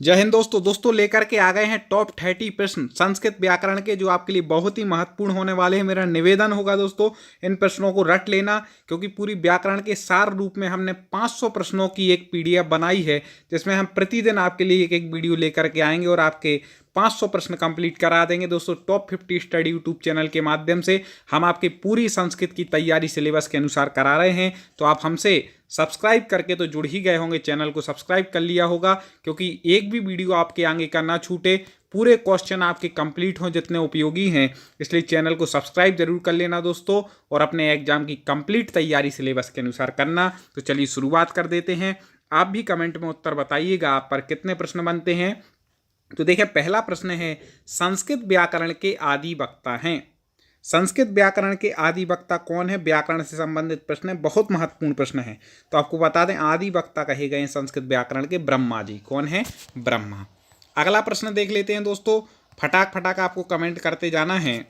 जय हिंद दोस्तों लेकर के आ गए हैं टॉप 30 प्रश्न संस्कृत व्याकरण के, जो आपके लिए बहुत ही महत्वपूर्ण होने वाले हैं। मेरा निवेदन होगा दोस्तों, इन प्रश्नों को रट लेना, क्योंकि पूरी व्याकरण के सार रूप में हमने 500 प्रश्नों की एक पीडीएफ बनाई है, जिसमें हम प्रतिदिन आपके लिए एक एक वीडियो लेकर के आएंगे और आपके 500 प्रश्न कंप्लीट करा देंगे दोस्तों। टॉप 50 स्टडी यूट्यूब चैनल के माध्यम से हम आपकी पूरी संस्कृत की तैयारी सिलेबस के अनुसार करा रहे हैं। तो आप हमसे सब्सक्राइब करके तो जुड़ ही गए होंगे, चैनल को सब्सक्राइब कर लिया होगा, क्योंकि एक भी वीडियो आपके आगे का ना छूटे, पूरे क्वेश्चन आपके कंप्लीट हों जितने उपयोगी हैं। इसलिए चैनल को सब्सक्राइब जरूर कर लेना दोस्तों, और अपने एग्जाम की कंप्लीट तैयारी सिलेबस के अनुसार करना। तो चलिए शुरुआत कर देते हैं। आप भी कमेंट में उत्तर बताइएगा आप पर कितने प्रश्न बनते हैं। तो देखिए, पहला प्रश्न है, संस्कृत व्याकरण के आदि वक्ता हैं। संस्कृत व्याकरण के आदि वक्ता कौन है? व्याकरण से संबंधित प्रश्न है, बहुत महत्वपूर्ण प्रश्न है। तो आपको बता दें, आदि वक्ता कहे गए हैं संस्कृत व्याकरण के ब्रह्मा जी। कौन है? ब्रह्मा। अगला प्रश्न देख लेते हैं दोस्तों, फटाक फटाक आपको कमेंट करते जाना है।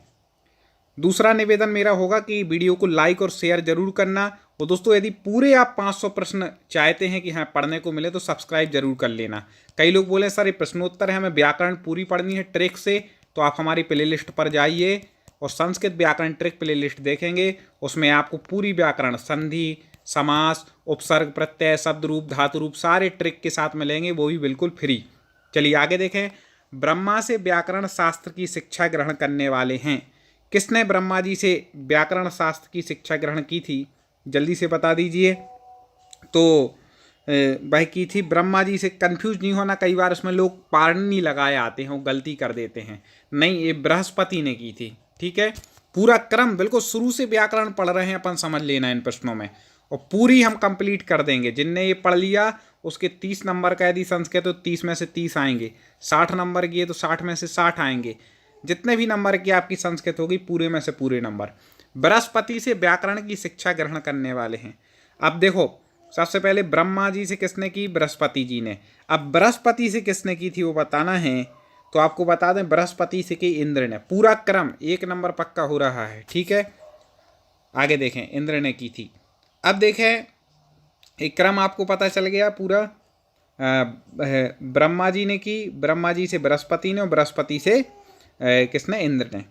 दूसरा निवेदन मेरा होगा कि वीडियो को लाइक और शेयर जरूर करना। और दोस्तों, यदि पूरे आप 500 प्रश्न चाहते हैं कि हाँ पढ़ने को मिले, तो सब्सक्राइब जरूर कर लेना। कई लोग बोले सर ये प्रश्नोत्तर है, हमें व्याकरण पूरी पढ़नी है ट्रिक से, तो आप हमारी प्लेलिस्ट पर जाइए और संस्कृत व्याकरण ट्रिक प्लेलिस्ट देखेंगे। उसमें आपको पूरी व्याकरण, संधि, समास, उपसर्ग, प्रत्यय, शब्द रूप, धातु रूप सारे ट्रिक के साथ मिलेंगे, वो भी बिल्कुल फ्री। चलिए आगे देखें। ब्रह्मा से व्याकरण शास्त्र की शिक्षा ग्रहण करने वाले हैं। किसने ब्रह्मा जी से व्याकरण शास्त्र की शिक्षा ग्रहण की थी? जल्दी से बता दीजिए। तो वह की थी ब्रह्मा जी से। कंफ्यूज नहीं होना, कई बार उसमें लोग पाणिनि लगाए आते हैं, वो गलती कर देते हैं। नहीं, ये बृहस्पति ने की थी। ठीक है, पूरा क्रम बिल्कुल शुरू से व्याकरण पढ़ रहे हैं अपन, समझ लेना इन प्रश्नों में, और पूरी हम कंप्लीट कर देंगे। जिनने ये पढ़ लिया उसके 30 नंबर का यदि संस्कृत तो 30 में से 30 आएंगे, 60 नंबर की है तो 60 में से 60 आएंगे। जितने भी नंबर की आपकी संस्कृत होगी, पूरे में से पूरे नंबर। बृहस्पति से व्याकरण की शिक्षा ग्रहण करने वाले हैं। अब देखो, सबसे पहले ब्रह्मा जी से किसने की? बृहस्पति जी ने। अब बृहस्पति से किसने की थी वो बताना है। तो आपको बता दें, बृहस्पति से की इंद्र ने। पूरा क्रम 1 नंबर पक्का हो रहा है। ठीक है, आगे देखें, इंद्र ने की थी। अब देखें, एक क्रम आपको पता चल गया पूरा। ब्रह्मा जी ने की, ब्रह्मा जी से बृहस्पति ने, और बृहस्पति से किसने? इंद्र ने।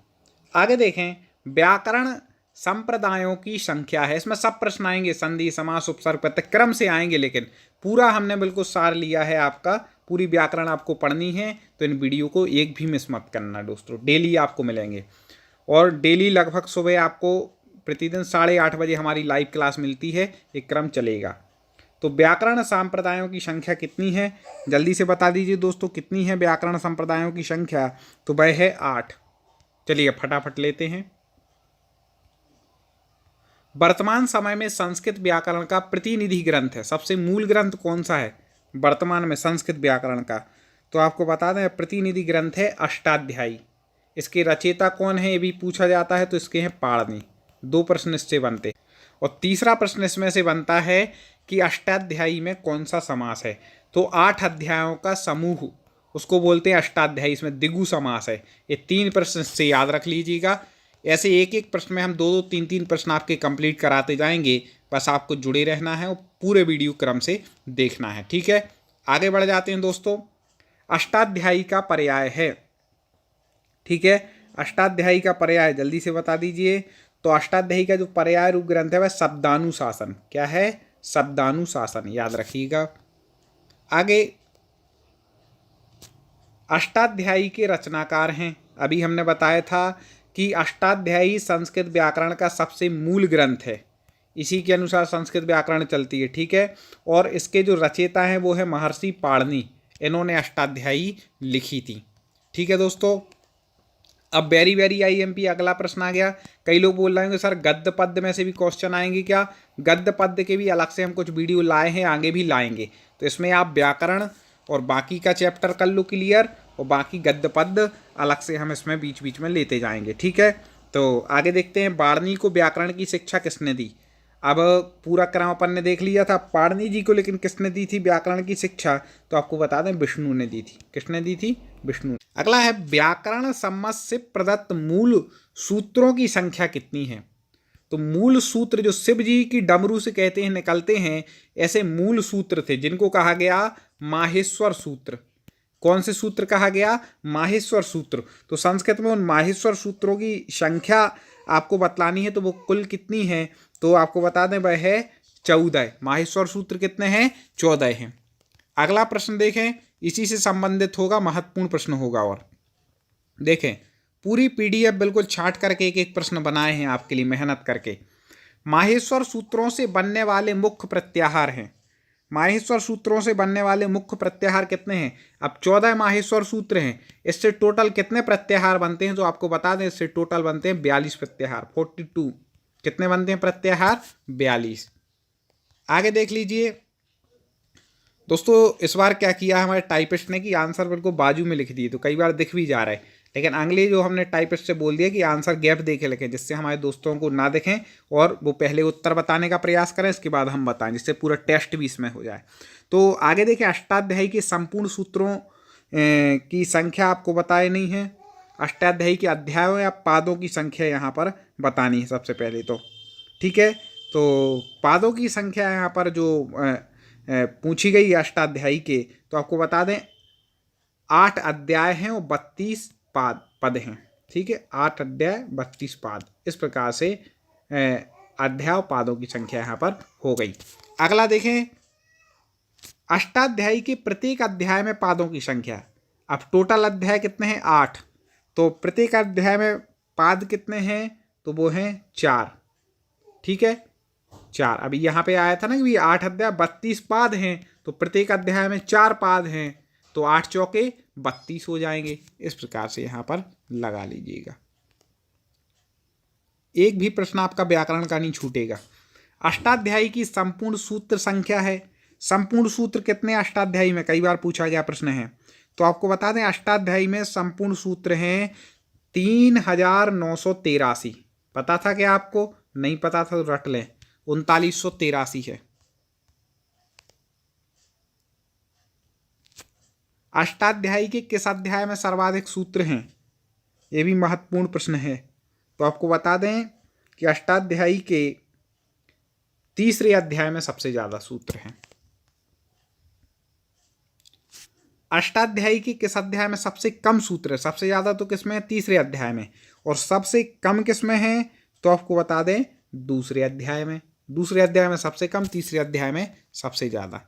आगे देखें, व्याकरण संप्रदायों की संख्या है। इसमें सब प्रश्न आएंगे, संधि, समास, उपसर्ग, प्रत्यय, क्रम से आएंगे, लेकिन पूरा हमने बिल्कुल सार लिया है आपका। पूरी व्याकरण आपको पढ़नी है, तो इन वीडियो को एक भी मिस मत करना दोस्तों। डेली आपको मिलेंगे, और डेली लगभग सुबह आपको प्रतिदिन 8:30 बजे हमारी लाइव क्लास मिलती है, एक क्रम चलेगा। तो व्याकरण संप्रदायों की संख्या कितनी है? जल्दी से बता दीजिए दोस्तों, कितनी है व्याकरण संप्रदायों की संख्या? तो वह है 8। चलिए फटाफट लेते हैं। वर्तमान समय में संस्कृत व्याकरण का प्रतिनिधि ग्रंथ है, सबसे मूल ग्रंथ कौन सा है वर्तमान में संस्कृत व्याकरण का? तो आपको बता दें, प्रतिनिधि ग्रंथ है अष्टाध्यायी। इसके रचयिता कौन है ये भी पूछा जाता है, तो इसके हैं पाणिनि। 2 प्रश्न इससे बनते। और तीसरा प्रश्न इसमें से बनता है कि अष्टाध्यायी में कौन सा समास है? तो 8 अध्यायों का समूह, उसको बोलते हैं अष्टाध्यायी। इसमें द्विगु समास है। ये 3 प्रश्न से याद रख लीजिएगा। ऐसे एक एक प्रश्न में हम 2-2, 3-3 प्रश्न आपके कंप्लीट कराते जाएंगे। बस आपको जुड़े रहना है और पूरे वीडियो क्रम से देखना है। ठीक है, आगे बढ़ जाते हैं दोस्तों। अष्टाध्यायी का पर्याय है। ठीक है, अष्टाध्यायी का पर्याय जल्दी से बता दीजिए। तो अष्टाध्यायी का जो पर्याय रूप ग्रंथ है वह शब्दानुशासन। क्या है? शब्दानुशासन, याद रखिएगा। आगे, अष्टाध्यायी के रचनाकार हैं। अभी हमने बताया था कि अष्टाध्यायी संस्कृत व्याकरण का सबसे मूल ग्रंथ है, इसी के अनुसार संस्कृत व्याकरण चलती है। ठीक है, और इसके जो रचयिता हैं वो है महर्षि पाणिनि। इन्होंने अष्टाध्यायी लिखी थी। ठीक है दोस्तों, अब वेरी आईएमपी अगला प्रश्न आ गया। कई लोग बोल रहे हैं सर गद्य पद्य में से भी क्वेश्चन आएंगे क्या? गद्य पद्य के भी अलग से हम कुछ वीडियो लाए हैं, आगे भी लाएंगे। तो इसमें आप व्याकरण और बाकी का चैप्टर कर लो क्लियर, और बाकी गद्य पद्य अलग से हम इसमें बीच बीच में लेते जाएंगे। ठीक है, तो आगे देखते हैं, पाणिनि को व्याकरण की शिक्षा किसने दी? अब पूरा क्रम अपन ने देख लिया था पाणिनि जी को, लेकिन किसने दी थी व्याकरण की शिक्षा? तो आपको बता दें, विष्णु ने दी थी। किसने दी थी? विष्णु। अगला है, व्याकरण सम्मत से प्रदत्त मूल सूत्रों की संख्या कितनी है? तो मूल सूत्र जो शिव जी की डमरू से कहते हैं निकलते हैं, ऐसे मूल सूत्र थे जिनको कहा गया माहेश्वर सूत्र। कौन से सूत्र कहा गया? माहेश्वर सूत्र। तो संस्कृत में उन माहेश्वर सूत्रों की संख्या आपको बतलानी है, तो वो कुल कितनी है? तो आपको बता दें वह है 14। माहेश्वर सूत्र कितने हैं? 14 हैं। अगला प्रश्न देखें, इसी से संबंधित होगा, महत्वपूर्ण प्रश्न होगा। और देखें, पूरी पीडीएफ बिल्कुल छांट करके एक एक प्रश्न बनाए हैं आपके लिए मेहनत करके। माहेश्वर सूत्रों से बनने वाले मुख्य प्रत्याहार हैं। माहेश्वर सूत्रों से बनने वाले मुख्य प्रत्याहार कितने हैं? अब 14 माहेश्वर सूत्र हैं, इससे टोटल कितने प्रत्याहार बनते हैं? तो आपको बता दें, इससे टोटल बनते हैं 42 प्रत्याहार, 42। कितने बनते हैं प्रत्याहार? 42। आगे देख लीजिए दोस्तों, इस बार क्या किया हमारे टाइपिस्ट ने कि आंसर बिल्कुल बाजू में लिख दिए, तो कई बार दिख भी जा रहा है, लेकिन अगले जो हमने टाइपिस्ट से बोल दिया कि आंसर गैप दे के लिखें, जिससे हमारे दोस्तों को ना दिखें और वो पहले उत्तर बताने का प्रयास करें, इसके बाद हम बताएं, जिससे पूरा टेस्ट भी इसमें हो जाए। तो आगे देखें, अष्टाध्यायी के संपूर्ण सूत्रों की संख्या आपको बताए नहीं है। अष्टाध्यायी के अध्यायों या पादों की संख्या यहाँ पर बतानी है सबसे पहले तो, ठीक है। तो पादों की संख्या यहाँ पर जो पूछी गई अष्टाध्यायी के, तो आपको बता दें 8 अध्याय हैं और 32 पद हैं, ठीक है। 8 अध्याय 32 पाद, इस प्रकार से अध्याय पादों की संख्या यहाँ पर हो गई। अगला देखें, अष्टाध्यायी के प्रत्येक अध्याय में पादों की संख्या। अब टोटल अध्याय कितने हैं? 8। तो प्रत्येक अध्याय में पाद कितने हैं? तो वो हैं 4, ठीक है, 4। अभी यहाँ पे आया था ना कि 8 अध्याय 32 पाद हैं, तो प्रत्येक अध्याय में 4 पाद हैं, तो 8 चौके 32 हो जाएंगे। इस प्रकार से यहाँ पर लगा लीजिएगा, एक भी प्रश्न आपका व्याकरण का नहीं छूटेगा। अष्टाध्यायी की संपूर्ण सूत्र संख्या है। संपूर्ण सूत्र कितने अष्टाध्यायी में? कई बार पूछा गया प्रश्न है, तो आपको बता दें अष्टाध्यायी में संपूर्ण सूत्र हैं 3983। पता था क्या आपको? नहीं पता था तो रट लें, 3983 है। अष्टाध्यायी के किस अध्याय में सर्वाधिक सूत्र हैं? ये भी महत्वपूर्ण प्रश्न है। तो आपको बता दें कि अष्टाध्यायी के तीसरे अध्याय में सबसे ज्यादा सूत्र हैं। अष्टाध्यायी के किस अध्याय में सबसे कम सूत्र है? सबसे ज्यादा तो किसमें है? तीसरे अध्याय में। और सबसे कम किसमें है? तो आपको बता दें दूसरे अध्याय में। दूसरे अध्याय में सबसे कम, तीसरे अध्याय में सबसे ज्यादा,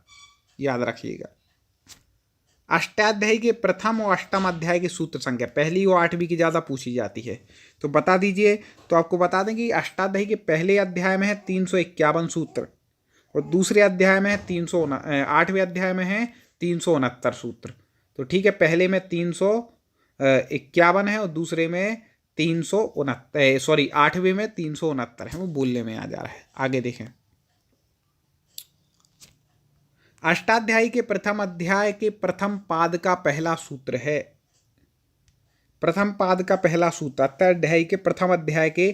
याद रखिएगा। अष्टाध्यायी के प्रथम और अष्टम अध्याय की सूत्र संख्या, पहली और 8वीं की ज़्यादा पूछी जाती है, तो बता दीजिए। तो आपको बता दें कि अष्टाध्यायी के पहले अध्याय में है 351 सूत्र, और दूसरे अध्याय में है 8वें अध्याय में है 369 सूत्र। तो ठीक है, पहले में 351 है और दूसरे में 369, सॉरी 8वें में 369 है, वो बोलने में आ जा रहा है। आगे देखें, अष्टाध्यायी के प्रथम अध्याय के प्रथम पाद का पहला सूत्र है। प्रथम पाद का पहला सूत्र, अष्टाध्यायी के प्रथम अध्याय के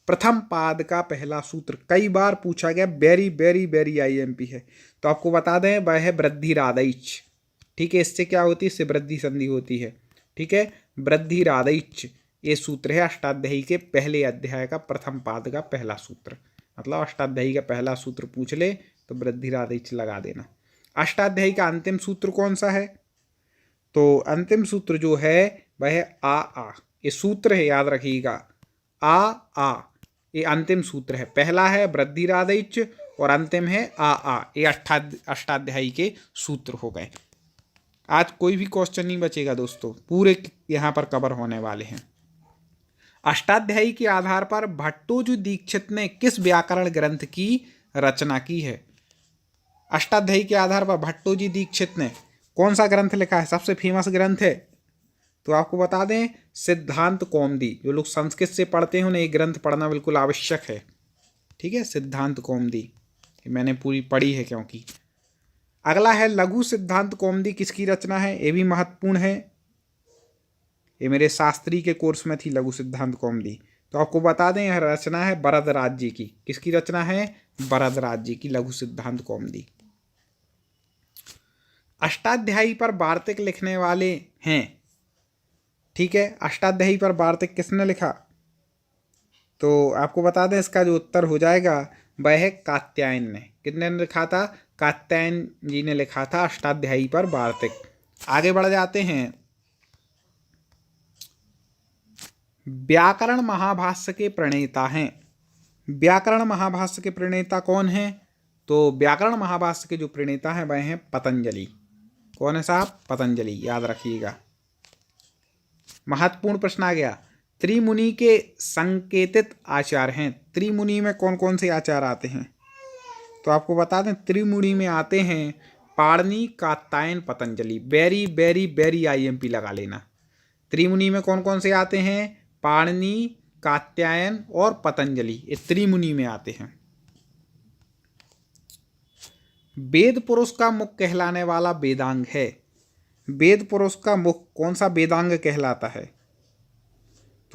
प्रथम पाद का पहला सूत्र कई बार पूछा गया, वेरी वेरी वेरी आईएमपी है। तो आपको बता दें वह है वृद्धिरादैच, ठीक है। इससे क्या होती है? इससे वृद्धि संधि होती है, ठीक है। वृद्धिरादैच ये सूत्र है अष्टाध्यायी के पहले अध्याय का प्रथम पाद का पहला सूत्र। मतलब अष्टाध्यायी का पहला सूत्र पूछ ले तो वृद्धिरादैच लगा देना। अष्टाध्यायी का अंतिम सूत्र कौन सा है? तो अंतिम सूत्र जो है वह है आ। ये सूत्र है, याद रखिएगा, आ। ये अंतिम सूत्र है। पहला है वृद्धिरादैच और अंतिम है आ। ये अष्टाध्यायी के सूत्र हो गए। आज कोई भी क्वेश्चन नहीं बचेगा दोस्तों, पूरे यहाँ पर कवर होने वाले हैं। अष्टाध्यायी के आधार पर भट्टोजी दीक्षित ने किस व्याकरण ग्रंथ की रचना की है? अष्टाध्यायी के आधार पर भट्टोजी दीक्षित ने कौन सा ग्रंथ लिखा है? सबसे फेमस ग्रंथ है, तो आपको बता दें सिद्धांत कौमुदी। जो लोग संस्कृत से पढ़ते हैं उन्हें ये ग्रंथ पढ़ना बिल्कुल आवश्यक है, ठीक है। सिद्धांत कौमुदी मैंने पूरी पढ़ी है क्योंकि। अगला है लघु सिद्धांत कौमुदी किसकी रचना है? ये भी महत्वपूर्ण है, ये मेरे शास्त्री के कोर्स में थी लघु सिद्धांत कौमुदी। तो आपको बता दें यह रचना है वरदराज जी की। किसकी रचना है? वरदराज जी की लघु सिद्धांत कौमुदी। अष्टाध्यायी पर वार्तिक लिखने वाले हैं, ठीक है। अष्टाध्यायी पर वार्तिक किसने लिखा? तो आपको बता दें इसका जो उत्तर हो जाएगा वह है कात्यायन ने। कितने ने लिखा था? कात्यायन जी ने लिखा था अष्टाध्यायी पर वार्तिक। आगे बढ़ जाते हैं। व्याकरण महाभाष्य के प्रणेता हैं। व्याकरण महाभाष्य के प्रणेता कौन हैं? तो व्याकरण महाभाष्य के जो प्रणेता हैं वह हैं पतंजलि। कौन है साहब? पतंजलि, याद रखिएगा। महत्वपूर्ण प्रश्न आ गया। त्रिमुनि के संकेतित आचार्य हैं। त्रिमुनि में कौन कौन से आचार्य आते हैं? तो आपको बता दें, त्रिमुनि में आते हैं Panini, Katyayana, Patanjali. Very very very IMP लगा लेना। त्रिमुनि में कौन कौन से आते हैं? पाणिनि, कात्यायन और पतंजलि, ये त्रिमुनि में आते हैं। वेद पुरुष का मुख कहलाने वाला वेदांग है। वेद पुरुष का मुख कौन सा वेदांग कहलाता है?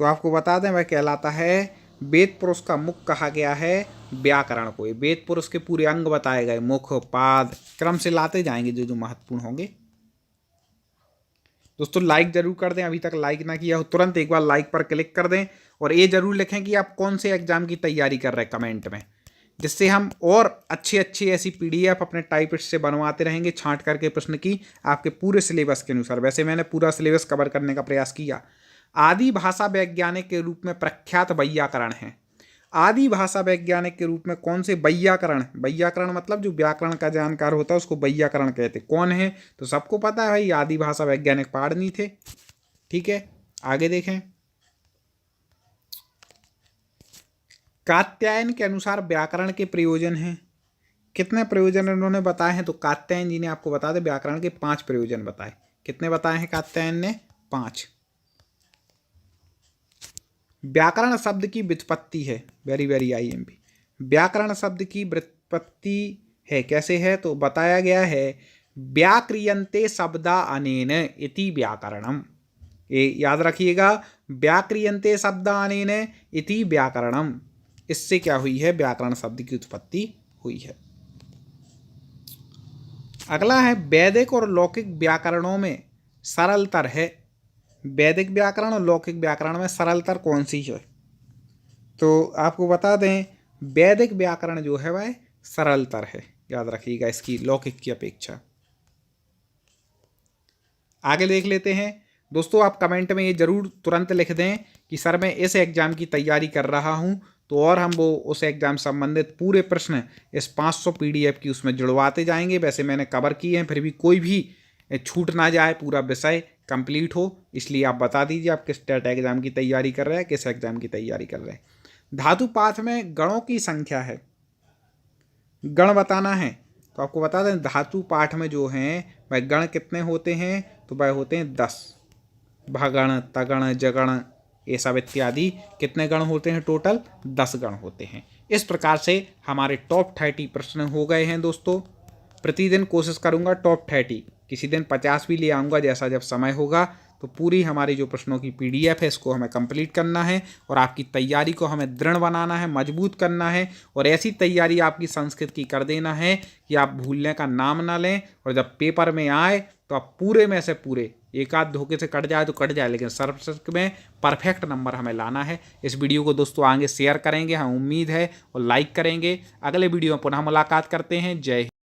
तो आपको बता दें, वह कहलाता है, वेद पुरुष का मुख कहा गया है व्याकरण को। वेद पुरुष के पूरे अंग बताए गए, मुख, पाद, क्रम से लाते जाएंगे जो जो महत्वपूर्ण होंगे। दोस्तों लाइक जरूर कर दें, अभी तक लाइक ना किया हो तुरंत एक बार लाइक पर क्लिक कर दें, और ये जरूर लिखें कि आप कौन से एग्जाम की तैयारी कर रहे हैं कमेंट में, जिससे हम और अच्छी अच्छी ऐसी PDF अपने टाइपिस्ट से बनवाते रहेंगे, छांट करके प्रश्न की आपके पूरे सिलेबस के अनुसार। वैसे मैंने पूरा सिलेबस कवर करने का प्रयास किया। आदि भाषा वैज्ञानिक के रूप में प्रख्यात वैयाकरण हैं। आदि भाषा वैज्ञानिक के रूप में कौन से वैयाकरण? वैयाकरण मतलब जो व्याकरण का जानकार होता है उसको वैयाकरण कहते। कौन है? तो सबको पता है भाई, आदि भाषा वैज्ञानिक पाणिनि थे। ठीक है, आगे देखें। कात्यायन के अनुसार व्याकरण के प्रयोजन हैं। कितने प्रयोजन उन्होंने बताए हैं? तो कात्यायन जी ने आपको बता दें व्याकरण के 5 प्रयोजन बताए। कितने बताए हैं कात्यायन ने? 5। व्याकरण शब्द की व्युत्पत्ति है, वेरी वेरी IMP। व्याकरण शब्द की व्युत्पत्ति है, कैसे है? तो बताया गया है, व्याक्रियन्ते शब्दा अनेन इति व्याकरणम। ये याद रखिएगा, व्याक्रियन्ते शब्दा अनेन इति व्याकरणम। इससे क्या हुई है? व्याकरण शब्द की उत्पत्ति हुई है। अगला है, वैदिक और लौकिक व्याकरणों में सरलतर है। वैदिक व्याकरण और लौकिक व्याकरण में सरलतर कौन सी है? तो आपको बता दें, वैदिक व्याकरण जो है वह सरलतर है, याद रखिएगा इसकी लौकिक की अपेक्षा। आगे देख लेते हैं। दोस्तों आप कमेंट में ये जरूर तुरंत लिख दें कि सर मैं इस एग्जाम की तैयारी कर रहा हूं, तो और हम वो उस एग्जाम संबंधित पूरे प्रश्न इस 500 PDF की उसमें जुड़वाते जाएंगे। वैसे मैंने कवर किए हैं, फिर भी कोई भी छूट ना जाए, पूरा विषय कंप्लीट हो, इसलिए आप बता दीजिए आप किस टेट एग्जाम की तैयारी कर रहे हैं, किस एग्जाम की तैयारी कर रहे हैं। धातु पाठ में गणों की संख्या है, गण बताना है। तो आपको बता दें, धातु पाठ में जो हैं वह गण कितने होते हैं? तो वह होते हैं 10। भगण, तगण, जगण, ये सब इत्यादि कितने गण होते हैं? टोटल 10 गण होते हैं। इस प्रकार से हमारे टॉप 30 प्रश्न हो गए हैं दोस्तों। प्रतिदिन कोशिश करूंगा टॉप 30, किसी दिन 50 भी ले आऊँगा जैसा जब समय होगा। तो पूरी हमारी जो प्रश्नों की PDF है इसको हमें कंप्लीट करना है, और आपकी तैयारी को हमें दृढ़ बनाना है, मजबूत करना है, और ऐसी तैयारी आपकी संस्कृत की कर देना है कि आप भूलने का नाम ना लें, और जब पेपर में आए तो आप पूरे में से पूरे, एक आध धोखे से कट जाए तो कट जाए, लेकिन सर्वश्रेष्ठ में परफेक्ट नंबर हमें लाना है। इस वीडियो को दोस्तों आगे शेयर करेंगे, हम उम्मीद है, और लाइक करेंगे। अगले वीडियो में पुनः मुलाकात करते हैं। जय हिंद।